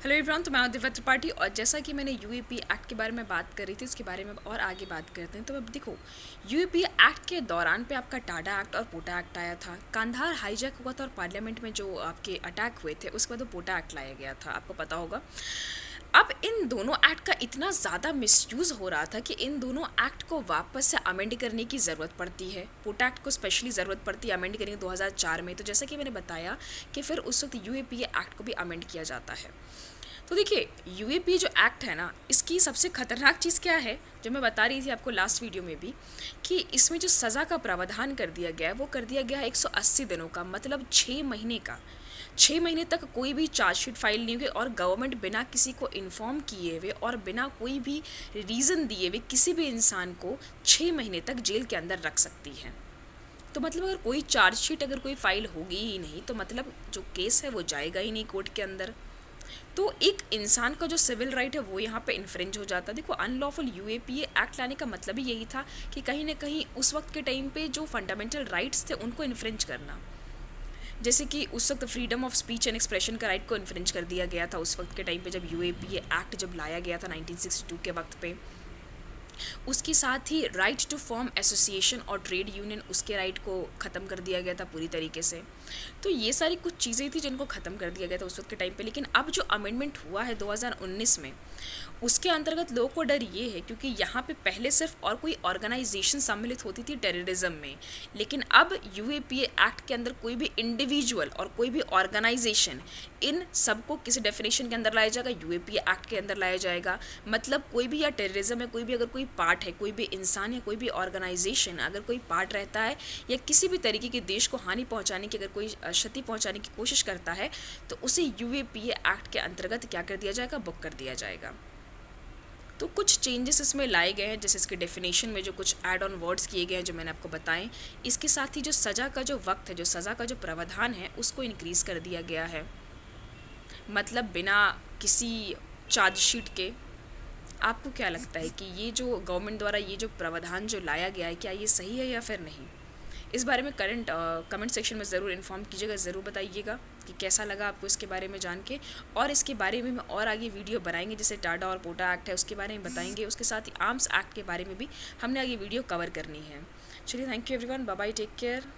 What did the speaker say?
Hello everyone, तो मैं हूं दिव्या त्रिपाठी। और जैसा कि मैंने यूएपी एक्ट के बारे में बात करी थी, उसके बारे में और आगे बात करते हैं। तो अब देखो, यूएपी एक्ट के दौरान पे आपका टाडा एक्ट और पोटा एक्ट आया था। कांधार हाईजैक हुआ था और पार्लियामेंट में जो आपके अटैक हुए थे, उसके बाद वो पोटा एक्ट लाया गया था, आपको पता होगा। अब इन दोनों एक्ट का इतना ज़्यादा मिसयूज़ हो रहा था कि इन दोनों एक्ट को वापस से अमेंड करने की ज़रूरत पड़ती है। पोटा एक्ट को स्पेशली ज़रूरत पड़ती है अमेंड करने की 2004 में। तो जैसा कि मैंने बताया कि फिर उस वक्त यूएपीए एक्ट को भी अमेंड किया जाता है। तो देखिए, यूएपी जो एक्ट है ना, इसकी सबसे खतरनाक चीज़ क्या है, जो मैं बता रही थी आपको लास्ट वीडियो में भी, कि इसमें जो सज़ा का प्रावधान कर दिया गया है, वो कर दिया गया है 180 दिनों का, मतलब 6 महीने का। 6 महीने तक कोई भी चार्जशीट फाइल नहीं हुई और गवर्नमेंट बिना किसी को इन्फॉर्म किए हुए और बिना कोई भी रीज़न दिए हुए किसी भी इंसान को 6 महीने तक जेल के अंदर रख सकती है। तो मतलब अगर कोई चार्जशीट, अगर कोई फाइल होगी ही नहीं, तो मतलब जो केस है वो जाएगा ही नहीं कोर्ट के अंदर। तो एक इंसान का जो सिविल राइट है वो यहाँ पे इन्फ्रिंज हो जाता है। देखो, अनलॉफुल यूएपीए एक्ट लाने का मतलब ही यही था कि कहीं ना कहीं उस वक्त के टाइम पे जो फंडामेंटल राइट्स थे उनको इन्फ्रिंज करना। जैसे कि उस वक्त freedom of speech and expression का राइट को इन्फ्रिंज कर दिया गया था उस वक्त के टाइम पे, जब यूएपीए एक्ट जब लाया गया था 1962 के वक्त पे। उसके साथ ही राइट टू फॉर्म एसोसिएशन और ट्रेड यूनियन, उसके राइट को ख़त्म कर दिया गया था पूरी तरीके से। तो ये सारी कुछ चीज़ें थी जिनको ख़त्म कर दिया गया था उस वक्त के टाइम पे। लेकिन अब जो अमेंडमेंट हुआ है 2019 में, उसके अंतर्गत लोगों को डर ये है, क्योंकि यहाँ पे पहले सिर्फ और कोई ऑर्गेनाइजेशन सम्मिलित होती थी टेररिज्म में, लेकिन अब यूएपीए एक्ट के अंदर कोई भी इंडिविजुअल और कोई भी ऑर्गेनाइजेशन, इन सबको किसी डेफिनेशन के अंदर लाया जाएगा, यूएपीए एक्ट के अंदर लाया जाएगा। मतलब कोई भी या टेररिज्म है, कोई भी अगर कोई पार्ट है, कोई भी इंसान या कोई भी ऑर्गेनाइजेशन अगर कोई पार्ट रहता है या किसी भी तरीके के देश को हानि पहुंचाने की, अगर कोई क्षति पहुंचाने की कोशिश करता है, तो उसे यूएपीए एक्ट के अंतर्गत क्या कर दिया जाएगा, बुक कर दिया जाएगा। तो कुछ चेंजेस इसमें लाए गए हैं, जैसे इसके डेफिनेशन में जो कुछ ऐड ऑन वर्ड्स किए गए हैं जो मैंने आपको बताएं। इसके साथ ही जो सज़ा का जो वक्त है, जो सज़ा का जो प्रावधान है, उसको इनक्रीज़ कर दिया गया है। मतलब बिना किसी चार्जशीट के। आपको क्या लगता है कि ये जो गवर्नमेंट द्वारा ये जो प्रावधान जो लाया गया है, क्या ये सही है या फिर नहीं? इस बारे में कमेंट सेक्शन में ज़रूर इन्फॉर्म कीजिएगा, ज़रूर बताइएगा कि कैसा लगा आपको इसके बारे में जान के। और इसके बारे में और आगे वीडियो बनाएंगे, जैसे टाडा और पोटा एक्ट है उसके बारे में बताएंगे, उसके साथ ही आर्म्स एक्ट के बारे में भी हमने आगे वीडियो कवर करनी है। चलिए, thank you everyone, bye bye, take care.